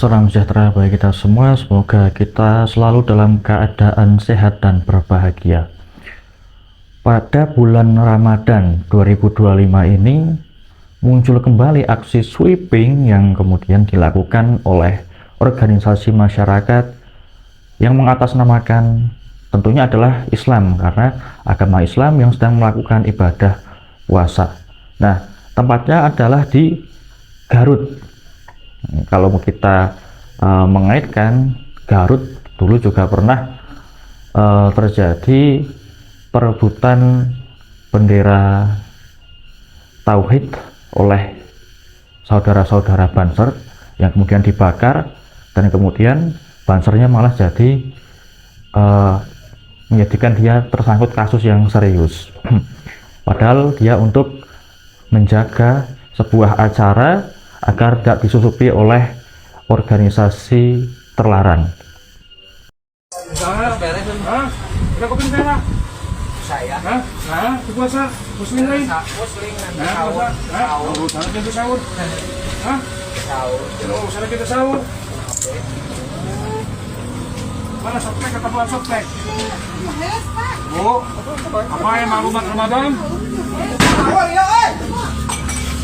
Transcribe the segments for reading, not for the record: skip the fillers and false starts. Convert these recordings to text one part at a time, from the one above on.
Salam sejahtera bagi kita semua, semoga kita selalu dalam keadaan sehat dan berbahagia. Pada bulan Ramadan 2025 ini muncul kembali aksi sweeping yang kemudian dilakukan oleh organisasi masyarakat yang mengatasnamakan tentunya adalah Islam, karena agama Islam yang sedang melakukan ibadah puasa. Nah, tempatnya adalah di Garut. Kalau kita mengaitkan Garut, dulu juga pernah terjadi perebutan bendera tauhid oleh saudara-saudara Banser yang kemudian dibakar, dan kemudian Bansernya malah jadi menjadikan dia tersangkut kasus yang serius. Padahal dia untuk menjaga sebuah acara agar tidak disusupi oleh organisasi terlarang. Saya puasa muslim lain muslim sahur sahur kita sahur mana softtek kata bulan softtek bu apa yang maklumat Ramadan sahur ya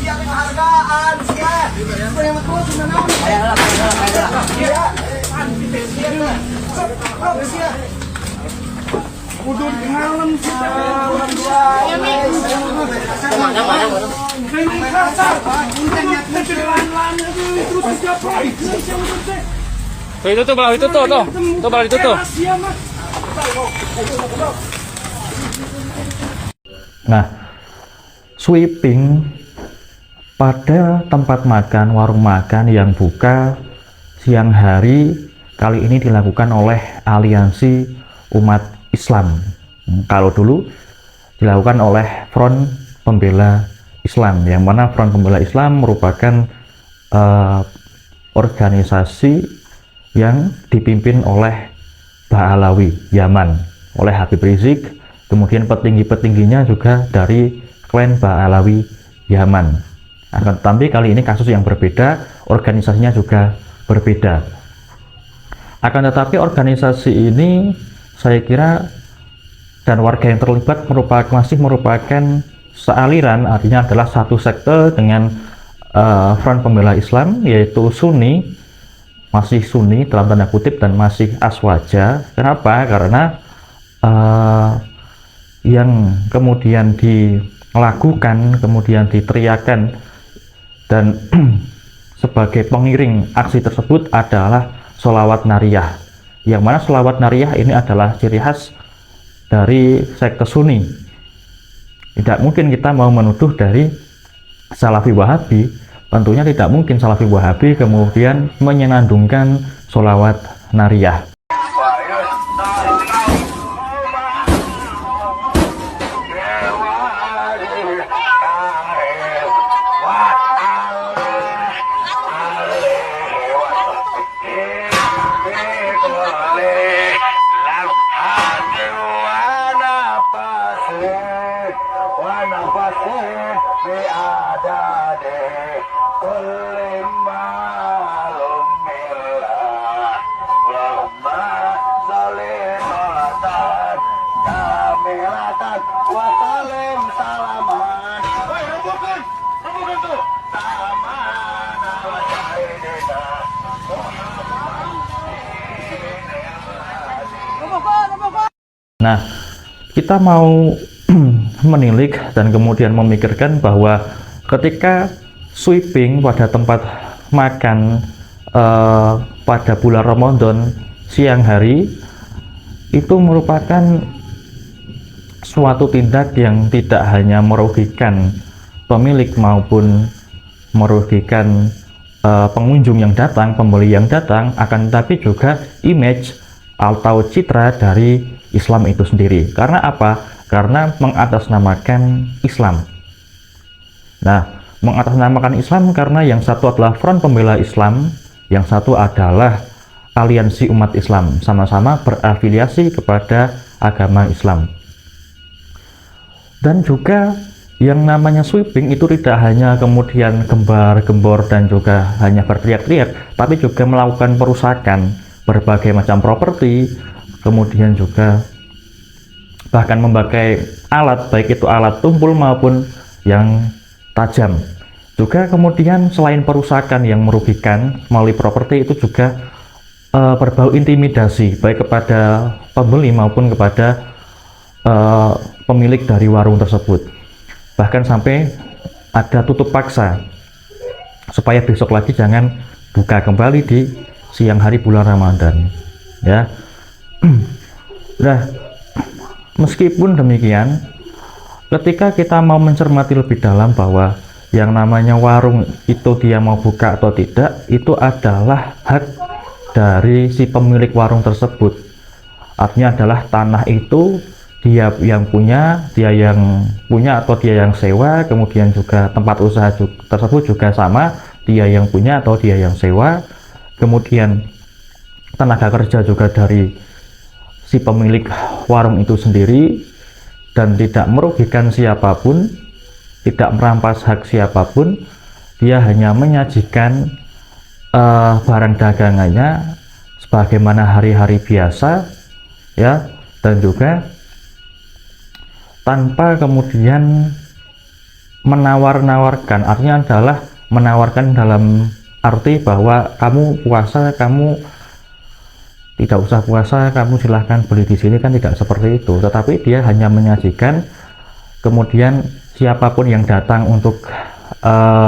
siap penghargaan siap yang betul sebenarnya siap udah ngalem itu tuh balik itu tuh balik itu tuh. Nah, sweeping pada tempat makan, warung makan yang buka siang hari kali ini dilakukan oleh aliansi umat Islam. Kalau dulu dilakukan oleh Front Pembela Islam, yang mana Front Pembela Islam merupakan organisasi yang dipimpin oleh Ba'alawi Yaman, oleh Habib Rizik, kemudian petinggi-petingginya juga dari klan Ba'alawi Yaman. Akan tetapi kali ini kasus yang berbeda, organisasinya juga berbeda. Akan tetapi organisasi ini saya kira dan warga yang terlibat masih merupakan sealiran, artinya adalah satu sekte dengan Front Pembela Islam, yaitu Sunni, masih Sunni dalam tanda kutip, dan masih Aswaja. Kenapa? Karena yang kemudian dilakukan, kemudian diteriakan dan sebagai pengiring aksi tersebut adalah sholawat nariyah, yang mana sholawat nariyah ini adalah ciri khas dari sekte Sunni. Tidak mungkin kita mau menuduh dari Salafi Wahabi, tentunya tidak mungkin Salafi Wahabi kemudian menyenandungkan sholawat nariyah. Nah, kita mau menilik dan kemudian memikirkan bahwa ketika sweeping pada tempat makan pada bulan Ramadan siang hari itu merupakan suatu tindak yang tidak hanya merugikan pemilik maupun merugikan pengunjung yang datang, pembeli yang datang, akan tetapi juga image atau citra dari Islam itu sendiri. Karena apa? Karena mengatasnamakan Islam. Nah, mengatasnamakan Islam karena yang satu adalah Front Pembela Islam, yang satu adalah aliansi umat Islam, sama-sama berafiliasi kepada agama Islam. Dan juga yang namanya sweeping itu tidak hanya kemudian gembar-gembor dan juga hanya berteriak-teriak, tapi juga melakukan perusakan berbagai macam properti, kemudian juga bahkan memakai alat, baik itu alat tumpul maupun yang tajam. Juga kemudian selain perusakan yang merugikan melalui properti, itu juga berbau intimidasi baik kepada pembeli maupun kepada pemilik dari warung tersebut. Bahkan sampai ada tutup paksa supaya besok lagi jangan buka kembali di siang hari bulan Ramadan, ya. Nah, meskipun demikian, ketika kita mau mencermati lebih dalam bahwa yang namanya warung itu dia mau buka atau tidak, itu adalah hak dari si pemilik warung tersebut. Artinya adalah tanah itu dia yang punya atau dia yang sewa, kemudian juga tempat usaha tersebut juga sama, dia yang punya atau dia yang sewa, kemudian tenaga kerja juga dari si pemilik warung itu sendiri, dan tidak merugikan siapapun, tidak merampas hak siapapun. Dia hanya menyajikan barang dagangannya sebagaimana hari-hari biasa, ya, dan juga tanpa kemudian menawar-nawarkan. Artinya adalah menawarkan dalam arti bahwa kamu puasa, kamu tidak usah puasa, kamu silahkan beli di sini, kan tidak seperti itu. Tetapi dia hanya menyajikan, kemudian siapapun yang datang untuk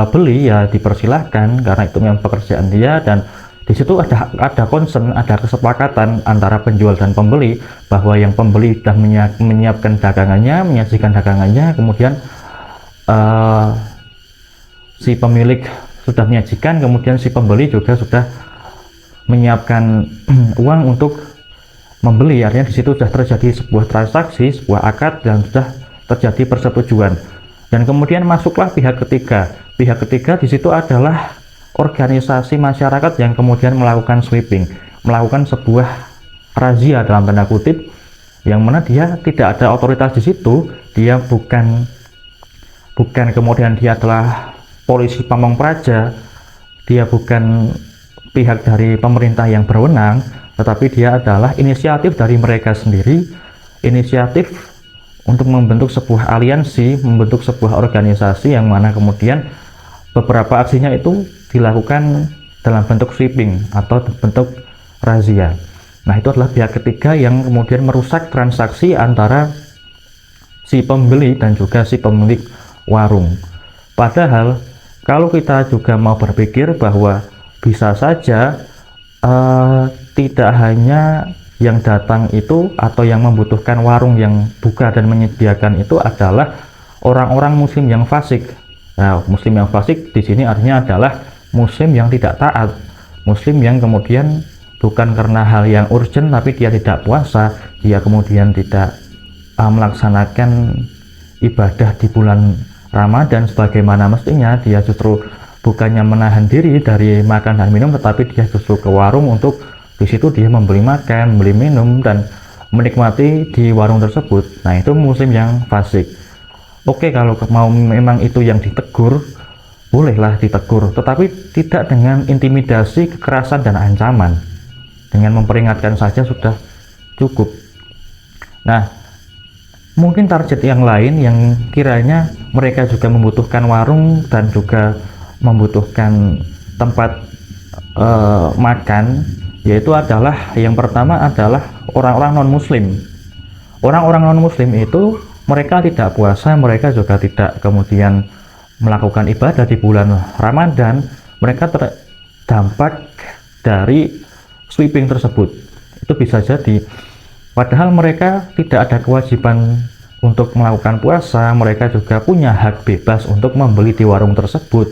beli ya dipersilahkan, karena itu memang pekerjaan dia. Dan di situ ada concern, ada kesepakatan antara penjual dan pembeli bahwa yang pembeli sudah menyiapkan dagangannya, menyajikan dagangannya, kemudian si pemilik sudah menyajikan, kemudian si pembeli juga sudah menyiapkan uang untuk membeli. Artinya di situ sudah terjadi sebuah transaksi, sebuah akad, dan sudah terjadi persetujuan. Dan kemudian masuklah pihak ketiga. Pihak ketiga di situ adalah organisasi masyarakat yang kemudian melakukan sweeping, melakukan sebuah razia dalam tanda kutip, yang mana dia tidak ada otoritas di situ. Dia bukan kemudian dia adalah polisi pamong praja, dia bukan pihak dari pemerintah yang berwenang, tetapi dia adalah inisiatif dari mereka sendiri, inisiatif untuk membentuk sebuah aliansi, membentuk sebuah organisasi, yang mana kemudian beberapa aksinya itu dilakukan dalam bentuk sweeping atau bentuk razia. Nah, itu adalah pihak ketiga yang kemudian merusak transaksi antara si pembeli dan juga si pemilik warung. Padahal kalau kita juga mau berpikir bahwa bisa saja tidak hanya yang datang itu atau yang membutuhkan warung yang buka dan menyediakan itu adalah orang-orang muslim yang fasik. Nah, muslim yang fasik di sini artinya adalah muslim yang tidak taat, muslim yang kemudian bukan karena hal yang urgent tapi dia tidak puasa, dia kemudian tidak melaksanakan ibadah di bulan Ramadan sebagaimana mestinya, dia justru bukannya menahan diri dari makan dan minum, tetapi dia justru ke warung untuk di situ dia membeli makan, membeli minum, dan menikmati di warung tersebut. Nah, itu muslim yang fasik. Oke, kalau mau memang itu yang ditegur, bolehlah ditegur, tetapi tidak dengan intimidasi, kekerasan, dan ancaman. Dengan memperingatkan saja sudah cukup. Nah, mungkin target yang lain yang kiranya mereka juga membutuhkan warung dan juga membutuhkan tempat makan, yaitu adalah yang pertama adalah orang-orang non-muslim. Orang-orang non-muslim itu mereka tidak puasa, mereka juga tidak kemudian melakukan ibadah di bulan Ramadan, mereka terdampak dari sweeping tersebut. Itu bisa jadi padahal mereka tidak ada kewajiban untuk melakukan puasa, mereka juga punya hak bebas untuk membeli di warung tersebut,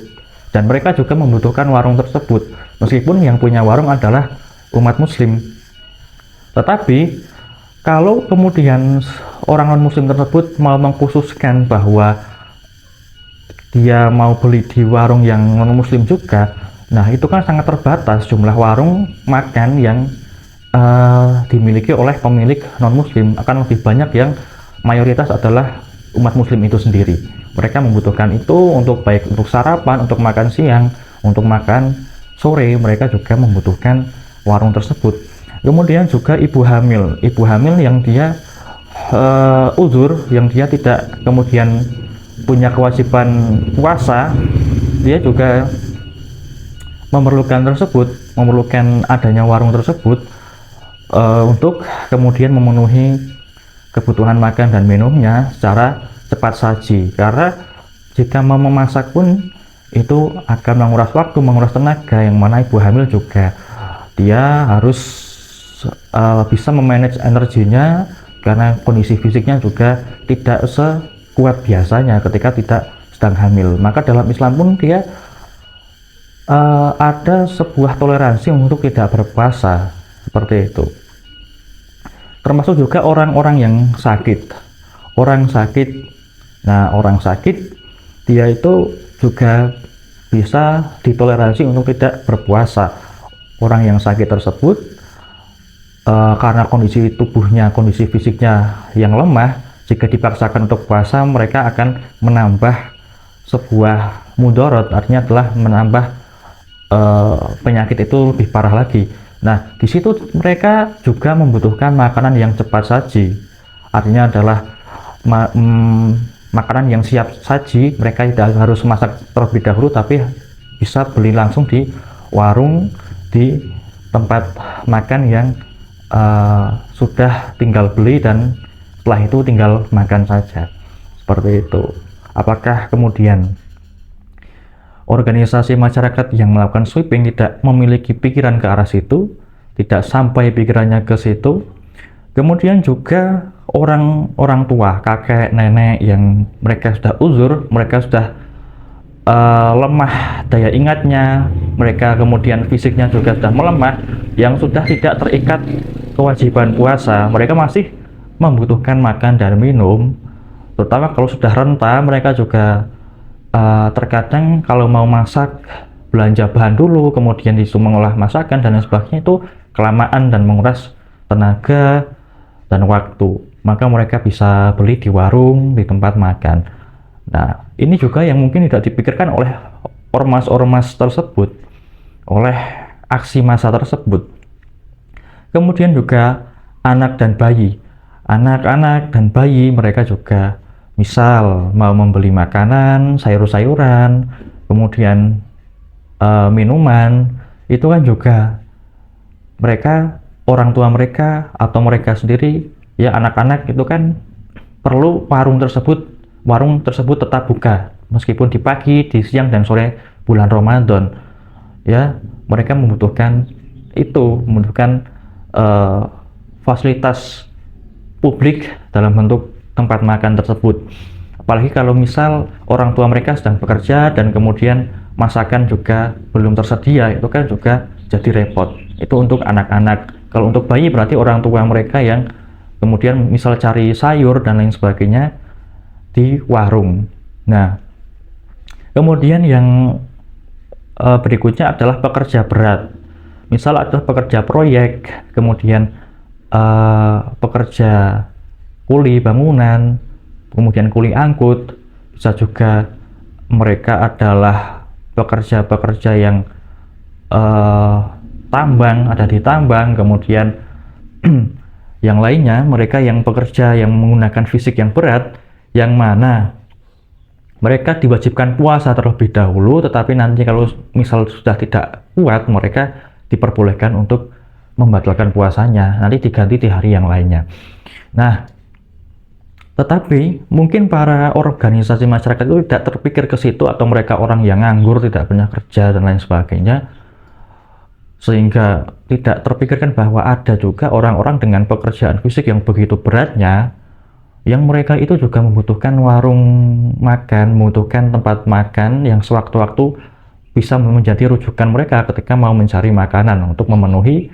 dan mereka juga membutuhkan warung tersebut meskipun yang punya warung adalah umat muslim. Tetapi kalau kemudian orang non-muslim tersebut mau mengkhususkan bahwa dia mau beli di warung yang non-muslim juga, nah itu kan sangat terbatas jumlah warung makan yang dimiliki oleh pemilik non-muslim. Akan lebih banyak yang mayoritas adalah umat muslim itu sendiri. Mereka membutuhkan itu untuk baik untuk sarapan, untuk makan siang, untuk makan sore. Mereka juga membutuhkan warung tersebut. Kemudian juga ibu hamil yang dia uzur, yang dia tidak kemudian punya kewajiban puasa, dia juga memerlukan adanya warung tersebut untuk kemudian memenuhi kebutuhan makan dan minumnya secara cepat saji. Karena jika mau memasak pun itu akan menguras waktu, menguras tenaga, yang mana ibu hamil juga dia harus bisa memanage energinya, karena kondisi fisiknya juga tidak sekuat biasanya ketika tidak sedang hamil. Maka dalam Islam pun dia ada sebuah toleransi untuk tidak berpuasa seperti itu. Termasuk juga orang-orang yang sakit. Nah, orang sakit dia itu juga bisa ditoleransi untuk tidak berpuasa. Orang yang sakit tersebut karena kondisi tubuhnya, kondisi fisiknya yang lemah, jika dipaksakan untuk puasa, mereka akan menambah sebuah mudorot, artinya adalah menambah penyakit itu lebih parah lagi. Nah, di situ mereka juga membutuhkan makanan yang cepat saji, artinya adalah makanan yang siap saji. Mereka tidak harus masak terlebih dahulu, tapi bisa beli langsung di warung, di tempat makan yang sudah tinggal beli, dan setelah itu tinggal makan saja, seperti itu. Apakah kemudian organisasi masyarakat yang melakukan sweeping tidak memiliki pikiran ke arah situ, tidak sampai pikirannya ke situ? Kemudian juga orang tua, kakek, nenek yang mereka sudah uzur, mereka sudah lemah daya ingatnya, mereka kemudian fisiknya juga sudah melemah, yang sudah tidak terikat kewajiban puasa, mereka masih membutuhkan makan dan minum. Terutama kalau sudah renta, mereka juga terkadang kalau mau masak, belanja bahan dulu, kemudian disuruh mengolah masakan dan lain sebagainya, itu kelamaan dan menguras tenaga dan waktu. Maka mereka bisa beli di warung, di tempat makan. Nah, ini juga yang mungkin tidak dipikirkan oleh ormas-ormas tersebut, oleh aksi massa tersebut. Kemudian juga anak dan bayi. Anak-anak dan bayi mereka juga misal mau membeli makanan, sayur-sayuran, kemudian minuman, itu kan juga mereka, orang tua mereka atau mereka sendiri, ya anak-anak itu kan perlu warung tersebut tetap buka meskipun di pagi, di siang dan sore bulan Ramadan. Ya, mereka membutuhkan fasilitas publik dalam bentuk tempat makan tersebut. Apalagi kalau misal orang tua mereka sedang bekerja dan kemudian masakan juga belum tersedia, itu kan juga jadi repot. Itu untuk anak-anak. Kalau untuk bayi berarti orang tua mereka yang kemudian misal cari sayur dan lain sebagainya di warung. Nah, kemudian yang berikutnya adalah pekerja berat. Misal adalah pekerja proyek, kemudian pekerja kuli bangunan, kemudian kuli angkut, bisa juga mereka adalah pekerja-pekerja yang tambang, ada di tambang, kemudian yang lainnya mereka yang pekerja yang menggunakan fisik yang berat, yang mana mereka diwajibkan puasa terlebih dahulu, tetapi nanti kalau misal sudah tidak kuat, mereka diperbolehkan untuk membatalkan puasanya, nanti diganti di hari yang lainnya. Nah, tetapi mungkin para organisasi masyarakat itu tidak terpikir ke situ, atau mereka orang yang nganggur, tidak punya kerja dan lain sebagainya, sehingga tidak terpikirkan bahwa ada juga orang-orang dengan pekerjaan fisik yang begitu beratnya, yang mereka itu juga membutuhkan warung makan, membutuhkan tempat makan yang sewaktu-waktu bisa menjadi rujukan mereka ketika mau mencari makanan untuk memenuhi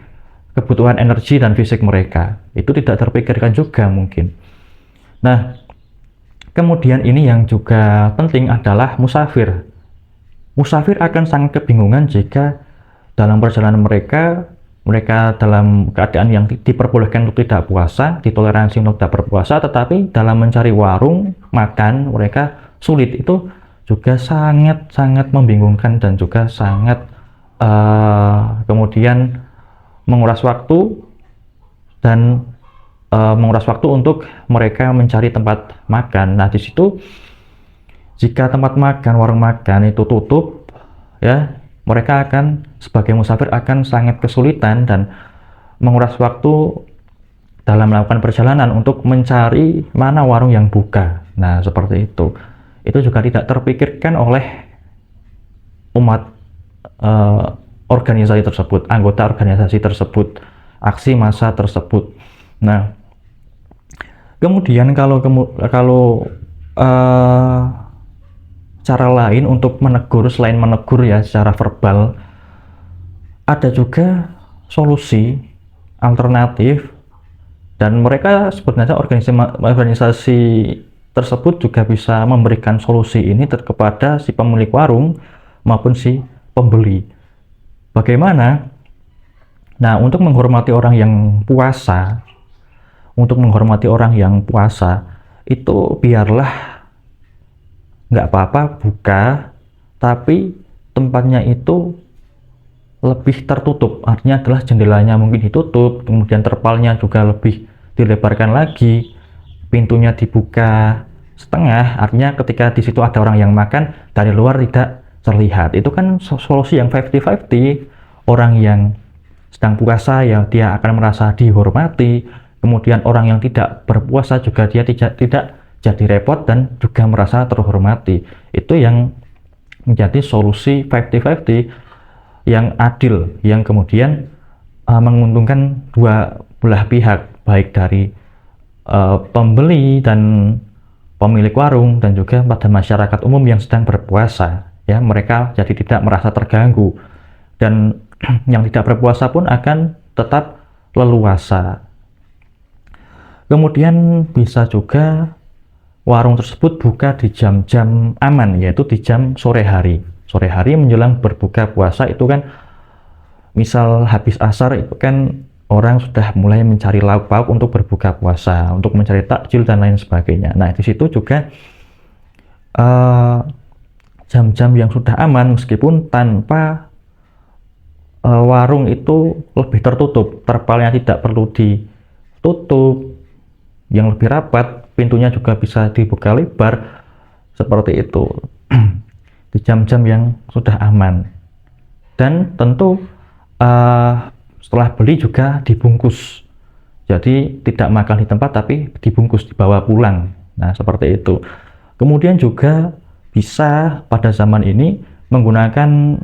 kebutuhan energi dan fisik mereka. Itu tidak terpikirkan juga mungkin. Nah, kemudian ini yang juga penting adalah musafir. Musafir akan sangat kebingungan jika dalam perjalanan mereka dalam keadaan yang diperbolehkan untuk tidak puasa, ditoleransi untuk tidak berpuasa, tetapi dalam mencari warung makan mereka sulit, itu juga sangat membingungkan dan juga sangat kemudian menguras waktu dan menguras waktu untuk mereka mencari tempat makan. Nah, di situ jika tempat makan, warung makan itu tutup, ya, mereka akan sebagai musafir akan sangat kesulitan dan menguras waktu dalam melakukan perjalanan untuk mencari mana warung yang buka. Nah, seperti itu. Itu juga tidak terpikirkan oleh umat organisasi tersebut, anggota organisasi tersebut, aksi massa tersebut. Nah, kemudian kalau cara lain untuk menegur, selain menegur ya secara verbal, ada juga solusi alternatif, dan mereka sebenarnya organisasi tersebut juga bisa memberikan solusi ini kepada si pemilik warung maupun si pembeli. Bagaimana? Nah, untuk menghormati orang yang puasa, itu biarlah nggak apa-apa buka, tapi tempatnya itu lebih tertutup, artinya adalah jendelanya mungkin ditutup, kemudian terpalnya juga lebih dilebarkan lagi, pintunya dibuka setengah, artinya ketika di situ ada orang yang makan, dari luar tidak terlihat. Itu kan solusi yang 50-50. Orang yang sedang puasa ya dia akan merasa dihormati, kemudian orang yang tidak berpuasa juga dia tidak jadi repot dan juga merasa terhormati. Itu yang menjadi solusi 50-50 yang adil, yang kemudian menguntungkan dua belah pihak, baik dari pembeli dan pemilik warung dan juga pada masyarakat umum yang sedang berpuasa, ya, mereka jadi tidak merasa terganggu, dan yang tidak berpuasa pun akan tetap leluasa. Kemudian bisa juga warung tersebut buka di jam-jam aman, yaitu di jam sore hari. Sore hari menjelang berbuka puasa itu kan, misal habis asar itu kan orang sudah mulai mencari lauk pauk untuk berbuka puasa, untuk mencari takjil dan lain sebagainya. Nah, di situ juga jam-jam yang sudah aman, meskipun tanpa warung itu lebih tertutup, terpalnya tidak perlu ditutup, yang lebih rapat, pintunya juga bisa dibuka lebar, seperti itu. Di jam-jam yang sudah aman. Dan tentu setelah beli juga dibungkus, jadi tidak makan di tempat tapi dibungkus, dibawa pulang. Nah, seperti itu. Kemudian juga bisa pada zaman ini menggunakan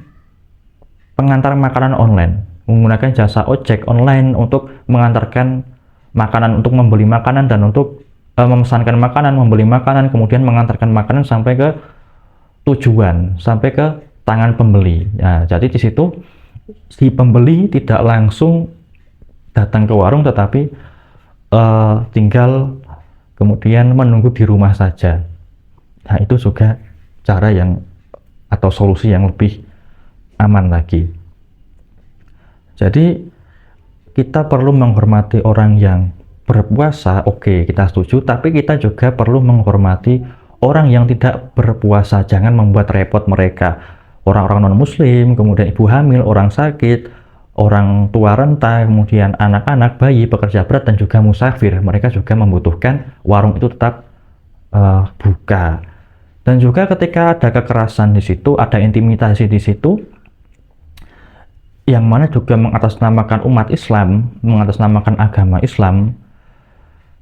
pengantar makanan online, menggunakan jasa ojek online untuk mengantarkan makanan, untuk membeli makanan dan untuk memesankan makanan, membeli makanan, kemudian mengantarkan makanan sampai ke tujuan, sampai ke tangan pembeli. Nah, jadi di situ si pembeli tidak langsung datang ke warung, tetapi tinggal kemudian menunggu di rumah saja. Nah, itu juga cara yang atau solusi yang lebih aman lagi. Jadi kita perlu menghormati orang yang berpuasa, oke, kita setuju, tapi kita juga perlu menghormati orang yang tidak berpuasa. Jangan membuat repot mereka, orang-orang non-muslim, kemudian ibu hamil, orang sakit, orang tua renta, kemudian anak-anak, bayi, pekerja berat, dan juga musafir. Mereka juga membutuhkan warung itu tetap buka. Dan juga ketika ada kekerasan di situ, ada intimidasi di situ, yang mana juga mengatasnamakan umat Islam, mengatasnamakan agama Islam.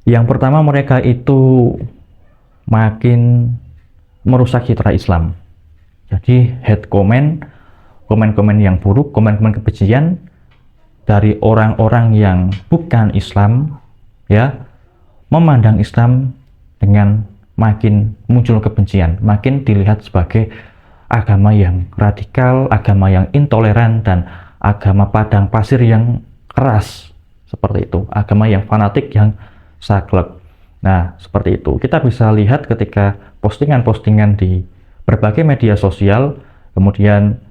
Yang pertama, mereka itu makin merusak citra Islam. Jadi hate comment, komen-komen yang buruk, komen-komen kebencian dari orang-orang yang bukan Islam, ya, memandang Islam dengan makin muncul kebencian, makin dilihat sebagai agama yang radikal, agama yang intoleran, dan agama padang pasir yang keras, seperti itu, agama yang fanatik, yang saklek. Nah, seperti itu. Kita bisa lihat ketika postingan-postingan di berbagai media sosial, kemudian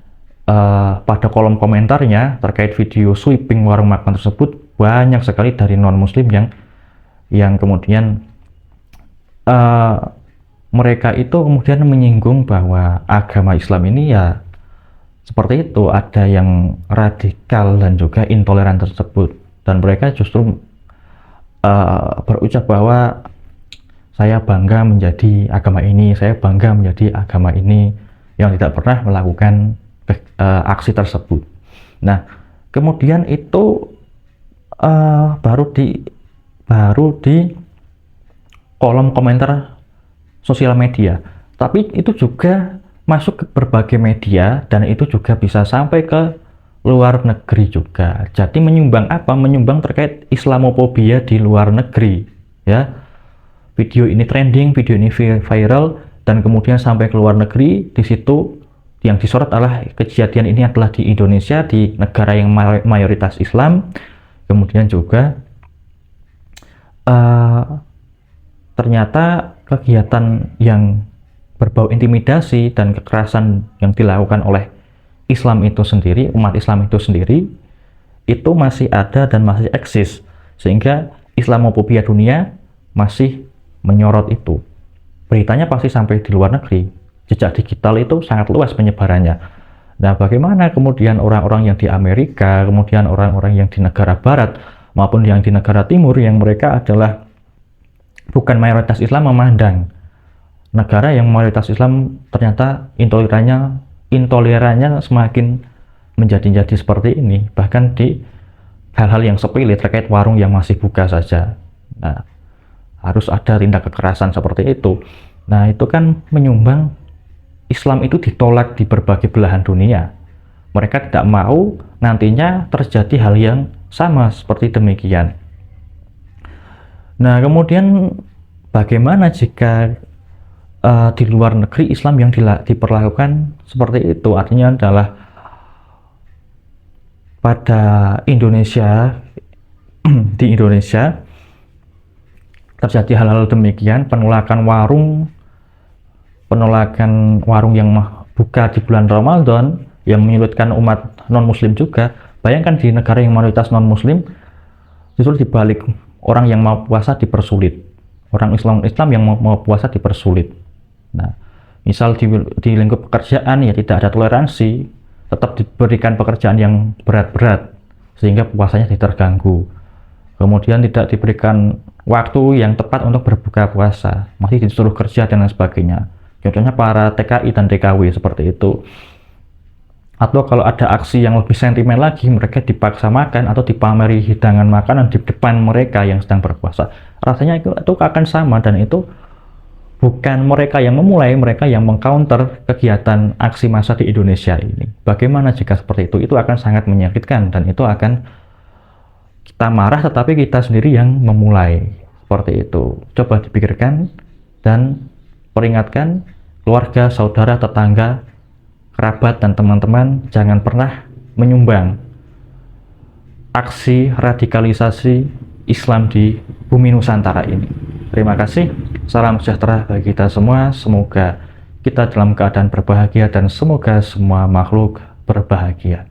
pada kolom komentarnya terkait video sweeping warung makan tersebut, banyak sekali dari non-muslim yang kemudian mereka itu kemudian menyinggung bahwa agama Islam ini ya seperti itu, ada yang radikal dan juga intoleran tersebut, dan mereka justru berucap bahwa saya bangga menjadi agama ini, saya bangga menjadi agama ini, yang tidak pernah melakukan aksi tersebut. Nah, kemudian itu baru di kolom komentar sosial media, tapi itu juga masuk ke berbagai media, dan itu juga bisa sampai ke luar negeri juga. Jadi menyumbang apa? Menyumbang terkait Islamophobia di luar negeri, ya. Video ini trending, video ini viral, dan kemudian sampai ke luar negeri. Di situ yang disorot adalah kejadian ini adalah di Indonesia, di negara yang mayoritas Islam. Kemudian juga ternyata kegiatan yang berbau intimidasi dan kekerasan yang dilakukan oleh Islam itu sendiri, umat Islam itu sendiri, itu masih ada dan masih eksis, sehingga Islamophobia dunia masih menyorot itu. Beritanya pasti sampai di luar negeri. Jejak digital itu sangat luas penyebarannya. Nah, bagaimana kemudian orang-orang yang di Amerika, kemudian orang-orang yang di negara barat maupun yang di negara timur, yang mereka adalah bukan mayoritas Islam, memandang negara yang mayoritas Islam ternyata intolerannya semakin menjadi seperti ini, bahkan di hal-hal yang sepele terkait warung yang masih buka saja. Nah, harus ada tindak kekerasan seperti itu. Nah, itu kan menyumbang Islam itu ditolak di berbagai belahan dunia. Mereka tidak mau nantinya terjadi hal yang sama seperti demikian. Nah, kemudian bagaimana jika di luar negeri Islam yang diperlakukan seperti itu? Artinya adalah pada Indonesia, di Indonesia terjadi hal-hal demikian, penolakan warung yang buka di bulan Ramadan yang menyulitkan umat non-muslim juga. Bayangkan di negara yang mayoritas non-muslim, justru dibalik orang yang mau puasa dipersulit, orang Islam yang mau puasa dipersulit. Nah, misal di lingkup pekerjaan ya tidak ada toleransi, tetap diberikan pekerjaan yang berat-berat sehingga puasanya terganggu. Kemudian tidak diberikan waktu yang tepat untuk berbuka puasa, masih disuruh kerja dan lain sebagainya. Contohnya para TKI dan TKW seperti itu. Atau kalau ada aksi yang lebih sentimen lagi, mereka dipaksa makan atau dipameri hidangan makanan di depan mereka yang sedang berpuasa. Rasanya itu akan sama, dan itu bukan mereka yang memulai, mereka yang mengcounter kegiatan aksi massa di Indonesia ini. Bagaimana jika seperti itu? Itu akan sangat menyakitkan, dan itu akan kita marah, tetapi kita sendiri yang memulai. Seperti itu. Coba dipikirkan dan peringatkan keluarga, saudara, tetangga, kerabat, dan teman-teman, jangan pernah menyumbang aksi radikalisasi Islam di bumi Nusantara ini. Terima kasih. Salam sejahtera bagi kita semua. Semoga kita dalam keadaan berbahagia, dan semoga semua makhluk berbahagia.